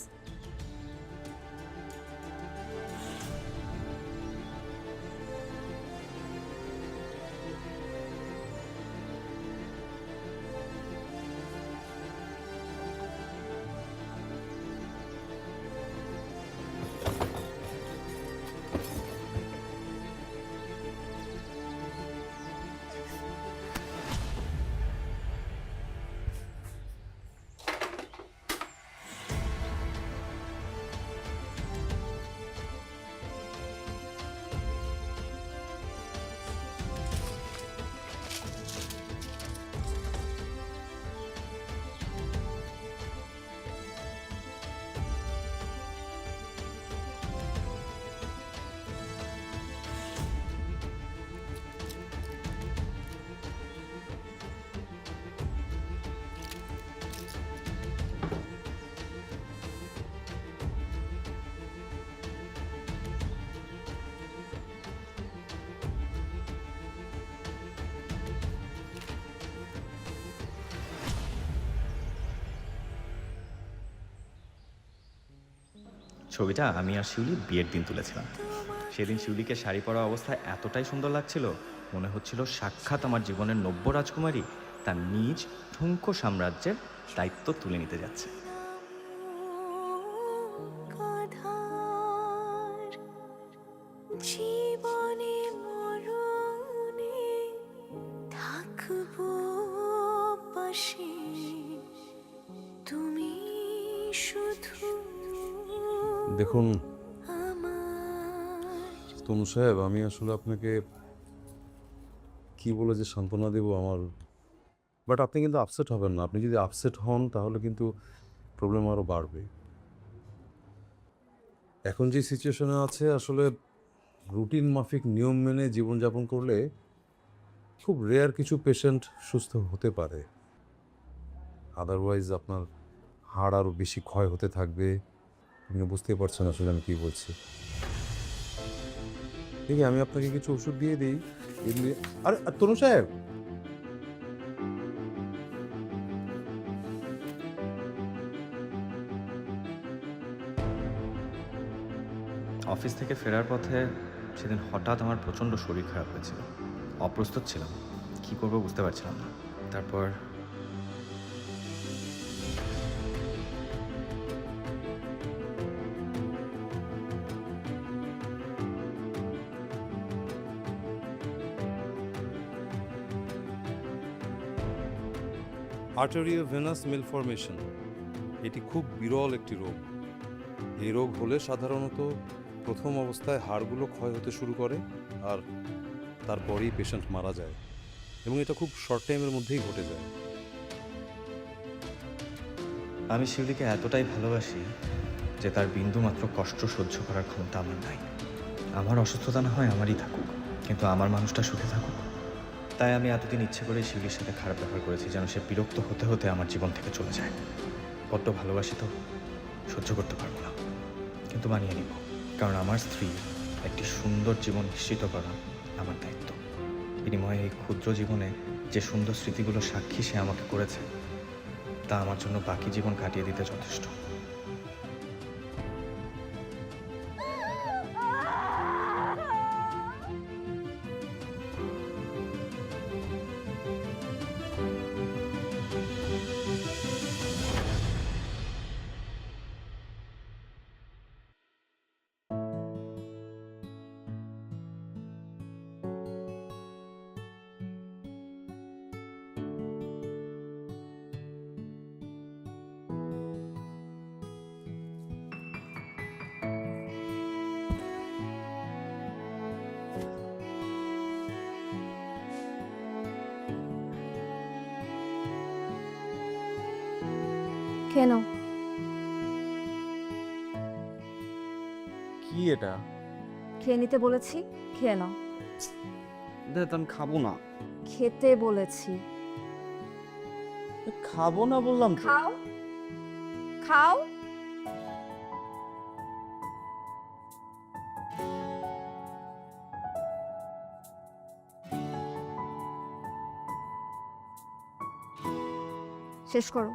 ছবিটা আমি আর শিউলি বিয়ের দিন তুলেছিলাম। সেদিন শিউলিকে শাড়ি পরা অবস্থায় এতটাই সুন্দর লাগছিল, মনে হচ্ছিল সাক্ষাৎ আমার জীবনের নব্য রাজকুমারী তার নিজ ঠুনকো সাম্রাজ্যের দায়িত্ব তুলে নিতে যাচ্ছে। জীবনে মরণে থাকবো পাশে, তুমি শুধু দেখুন আমার। তনু সাহেব, আমি আসলে আপনাকে কি বলে যে সান্ত্বনা দেব আমার বাট আপনি কিন্তু আপসেট হবেন না। আপনি যদি আপসেট হন তাহলে কিন্তু প্রবলেম আরও বাড়বে। এখন যে সিচুয়েশনে আছে আসলে রুটিন মাফিক নিয়ম মেনে জীবনযাপন করলে খুব রেয়ার কিছু পেশেন্ট সুস্থ হতে পারে। আদারওয়াইজ আপনার হাড় আরও বেশি ক্ষয় হতে থাকবে। আপনি বুঝতেই পারছেন আসলে আমি কী বলছি। ঠিক আছে, আমি আপনাকে কিছু ওষুধ দিয়ে দিই। এমনি আরে তনু সাহেব, অফিস থেকে ফেরার পথে সেদিন হঠাৎ আমার প্রচণ্ড শরীর খারাপ হয়েছিল। অপ্রস্তুত ছিলাম, কী করবো বুঝতে পারছিলাম না। তারপর আর্টেরিওভেনাস মেলফরমেশন, এটি খুব বিরল একটি রোগ। এই রোগ হলে সাধারণত প্রথম অবস্থায় হাড়গুলো ক্ষয় হতে শুরু করে আর তারপরেই পেশেন্ট মারা যায়, এবং এটা খুব শর্ট টাইমের মধ্যেই ঘটে যায়। আমি শিউলিকে এতটাই ভালোবাসি যে তার বিন্দু মাত্র কষ্ট সহ্য করার ক্ষমতা আমার নাই। আমার অসুস্থতা না হয় আমারই থাকুক, কিন্তু আমার মানুষটা সুখে থাকুক। তাই আমি এতদিন ইচ্ছে করে শিউলির সাথে খারাপ ব্যবহার করেছি, যেন সে বিরক্ত হতে হতে আমার জীবন থেকে চলে যায়। বড্ড ভালোবাসি তো, সহ্য করতে পারবো না, কিন্তু মানিয়ে নিব। কারণ আমার স্ত্রী একটি সুন্দর জীবন নিশ্চিত করা আমার দায়িত্ব। বিনিময়ে এই ক্ষুদ্র জীবনে যে সুন্দর স্মৃতিগুলো সাক্ষী সে আমাকে করেছে, তা আমার জন্য বাকি জীবন কাটিয়ে দিতে যথেষ্ট। কেন? কি এটা? খেয়ে নিতে বলেছি, খেয়ে নাও। আমি খাবো না। খেতে বলেছি। খাবো না বললাম তো। খাও, খাও। শেষ করো।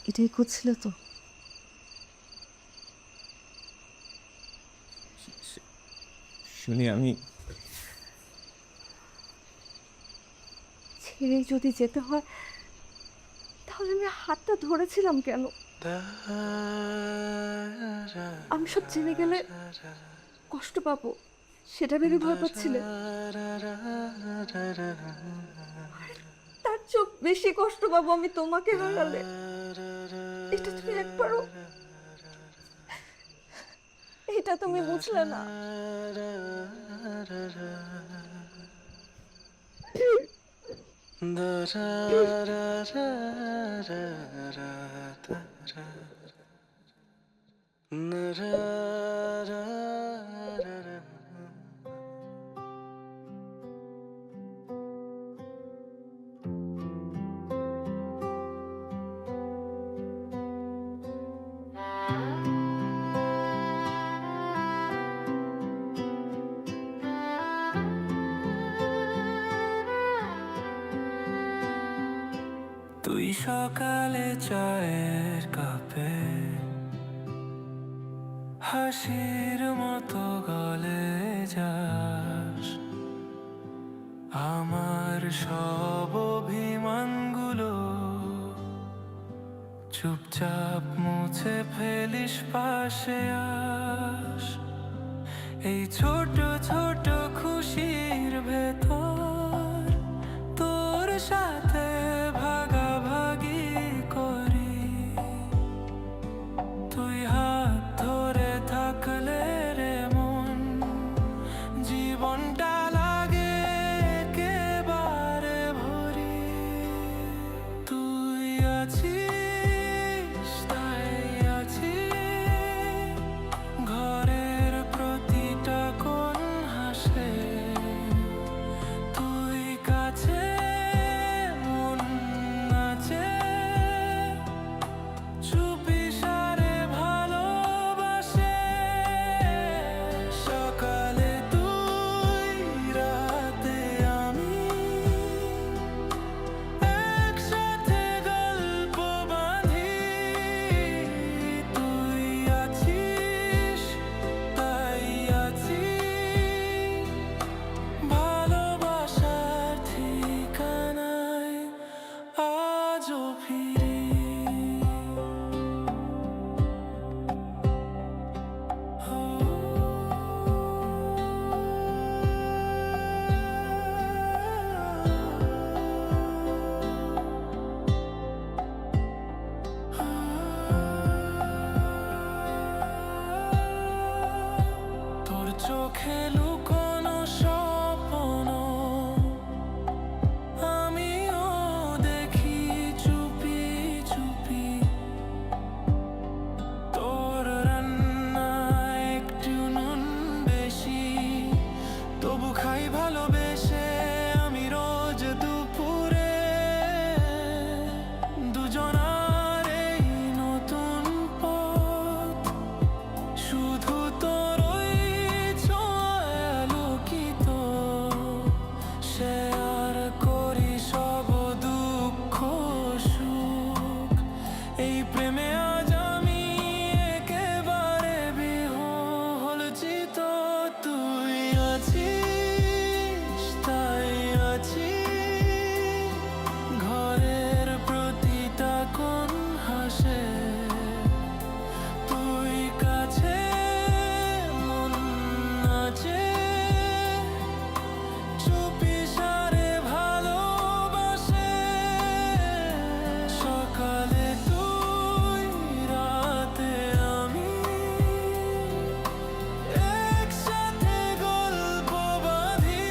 এটাই খুঁজছিল তো? শুনি আমি ছেড়ে যদি যেতে হয় তাহলে আমি হাতটা ধরেছিলাম কেন? আমি সব জেনে গেলে কষ্ট পাবো, সেটা ভেবে ভয় পাচ্ছিলে। তার চোখ বেশি কষ্ট পাবো আমি তোমাকে হারালে। এটা তুমি একবারও, এটা তুমি বুঝলে না। da ra ra ra ra ra da ra na ra ra ra ra. তুই সকালে চায়ের কাপে হাসির মতো গলে যাস, আমার সব অভিমানগুলো চুপচাপ মুছে ফেলিস, পাশে আস। এই ছোট ছোট খুশির ভেতর তোর সাথে ভাগাভাগি করি, তুই হাত ধরে থাকলে রে মন জীবনটা লাগে একেবারে ভরি। তুই আছিস তাই আছি, ঘরের প্রতিটা কোণ হাসে, তুই কাছে মন নাচে, চুপি সারে ভালোবাসে। সকালে তুই রাতে আমি একসাথে গল্প বাঁধি, তুই আছিস তাই আছি, ভালোবাসার ঠিকানায় আজও ফিরি। তোর চোখে লুকোনো স্বপ্ন আমিও দেখি চুপি চুপি, তোর রান্নায় একটু নুন বেশি, তবু খাই ভালোবেসে আমি রোজ দুপুরে। দুজনার এই নতুন পথ শুধু তোর ওই ছোঁয়ায় আলোকিত, শেয়ার করি সব দুঃখ সুখ, এই প্রেমে আজ আমি একেবারে বিহ্বল চিত। তুই আছিস তাই আছি, ঘরের প্রতিটা কোণ হাসে, তুই কাছে মন নাচে, চুপি সারে ভালোবাসে। সকালে তুই রাতে আমি একসাথে গল্প বাঁধি,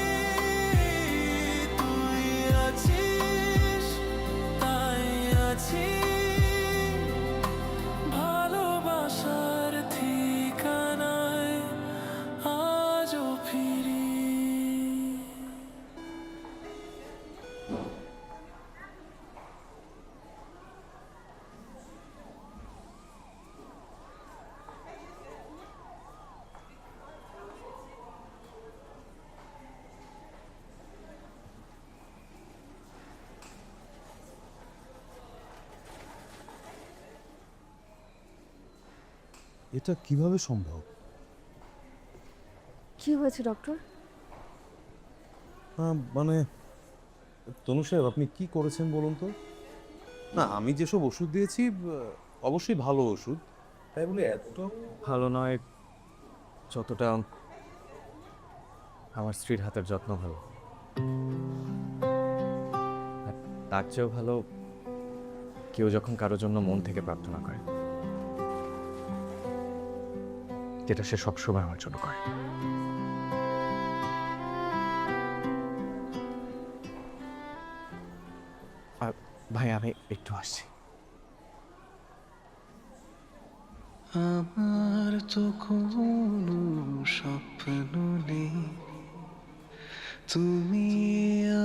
তুই আছিস তাই আছি, ভালোবাসার ঠিকানায় আজও ফিরি। এটা কিভাবে সম্ভব? কি হয়েছে ডক্টর? মানে তনু সাহেব, আপনি কি করেছেন বলুন তো? না, আমি যেসব ওষুধ দিয়েছি অবশ্যই ভালো ওষুধ, তাই বলে এতটা ভালো নয় যতটা আমার স্ত্রীর হাতের যত্ন ভালো, আর তার চেয়েও ভালো কেউ যখন কারোর জন্য মন থেকে প্রার্থনা করে, যেটা সে সবসময় আমার জন্য করে। ভাই আমি একটু আসছি। আমার তো কোনো স্বপ্ন নেই, তুমি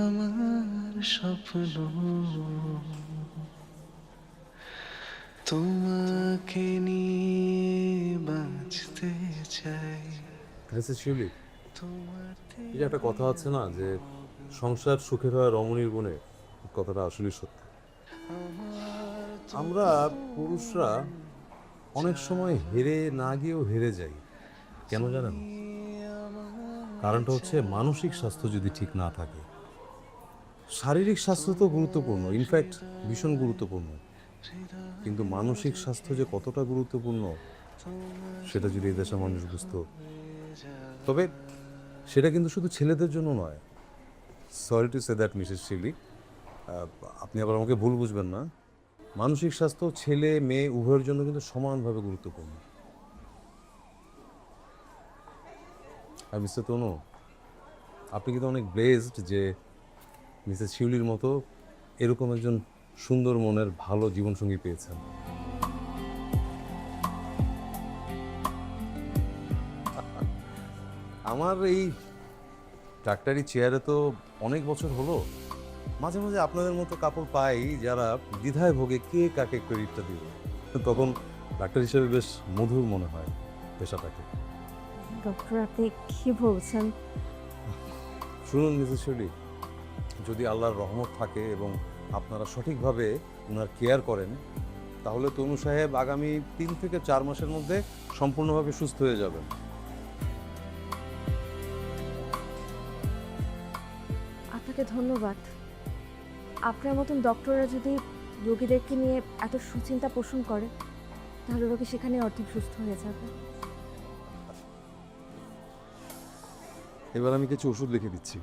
আমার স্বপ্ন। তোমাকে নিয়ে বাঁচতে চাই। শিউলি, এই যে একটা কথা আছে না যে সংসার সুখের হয় রমণীর গুণে, কথাটা আসলে সত্য। আমরা পুরুষরা অনেক সময় হেরে না গিয়েও হেরে যাই, কেন জানেন? কারণটা হচ্ছে মানসিক স্বাস্থ্য যদি ঠিক না থাকে। শারীরিক স্বাস্থ্য তো গুরুত্বপূর্ণ, ইনফ্যাক্ট ভীষণ গুরুত্বপূর্ণ, কিন্তু মানসিক স্বাস্থ্য যে কতটা গুরুত্বপূর্ণ সেটা যদি এই দেশের মানুষ বুঝতো। তবে সেটা কিন্তু শুধু ছেলেদের জন্য নয়। Sorry to say that Mrs Shiuli, আপনি আবার আমাকে ভুল বুঝবেন না। মানসিক স্বাস্থ্য ছেলে মেয়ে উভয়ের জন্য কিন্তু সমানভাবে গুরুত্বপূর্ণ। আর মিস্টার তনু, আপনি কিন্তু অনেক ব্লেসড যে মিসেস শিউলির মতো এরকম একজন সুন্দর মনের ভালো জীবনসঙ্গী পেয়েছেন। আমার এই ডাক্তারি চেয়ারে তো অনেক বছর হলো, মাঝে মাঝে আপনাদের মতো কাপড় পাই যারা দ্বিধায় ভোগে কে কাকে ক্রেডিটটা দিবে, তখন ডাক্তার হিসেবে বেশ মধুর মনে হয় পেশাটাকে। ডক্টর আপনি কি বলছেন? শুনুন মিসেস শিউলি, যদি আল্লাহর রহমত থাকে এবং আপনারা সঠিকভাবে ওনার কেয়ার করেন, তাহলে তনু সাহেব আগামী 3 থেকে 4 মাসের মধ্যে সম্পূর্ণভাবে সুস্থ হয়ে যাবেন। আপনাকে ধন্যবাদ। আপনার মতন ডক্টররা যদি রোগীদেরকে নিয়ে এত সুচিন্তা পোষণ করে, তাহলে রোগী সেখানে অর্ধেক সুস্থ হয়ে যাবে। এবার আমি কিছু ওষুধ লিখে দিচ্ছি।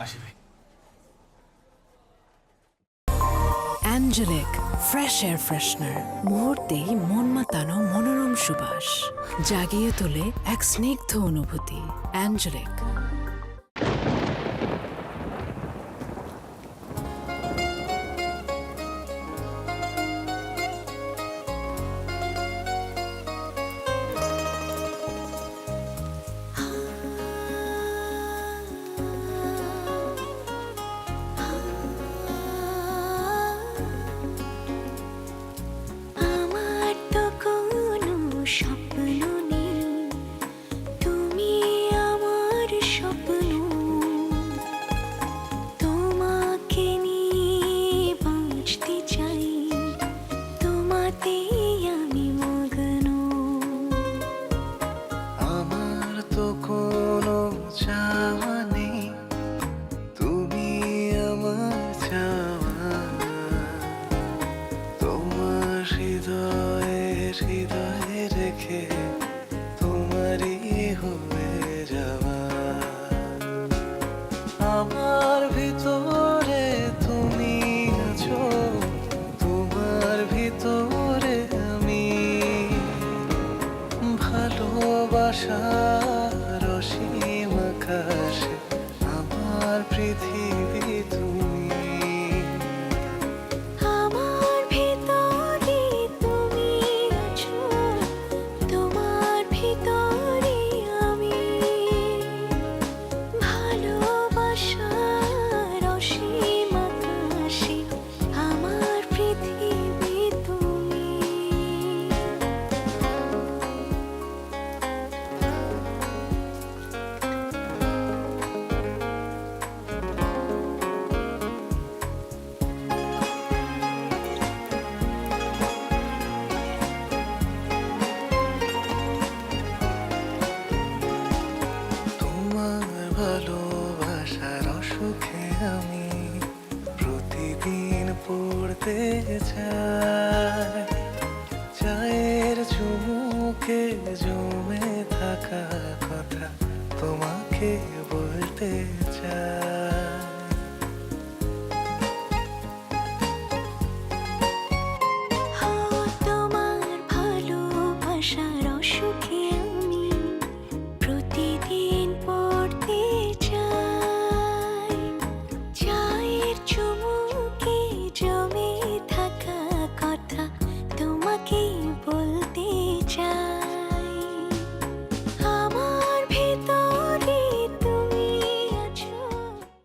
আসি ভাই। অ্যাঞ্জেলিক ফ্রেশ এয়ার ফ্রেশনার, মুহূর্তেই মন মাতানো মনোরম সুবাস, জাগিয়ে তোলে এক স্নিগ্ধ অনুভূতি। অ্যাঞ্জেলিক। আমার তো কোনো স্বপ্ন নেই, তুমি আমার স্বপ্ন। তোমাকে নিয়ে বাঁচতে চাই, তোমাতেই আমি মগ্ন। আমার তো কোনো চাওয়া নেই, তুমি আমার চাওয়া। তোমার হৃদয়ে রেখে তোমারই হয়ে যাওয়া। আমার ভিতরে তুমি আছো, তোমার ভিতরে আমি। ভালোবাসার অসীম আকাশে আমার পৃথিবী তুমি। আমার ভিতরে তুমি আছো, তোমার ভিতরে আমি। ভালোবাসার অসীম আকাশে আমার পৃথিবী তুমি। তোমার ভালোবাসার অসুখে আমি প্রতিদিন পড়তে চাই। চায়ের চুমুকে জমে থাকা কথা তোমাকে বলতে চাই।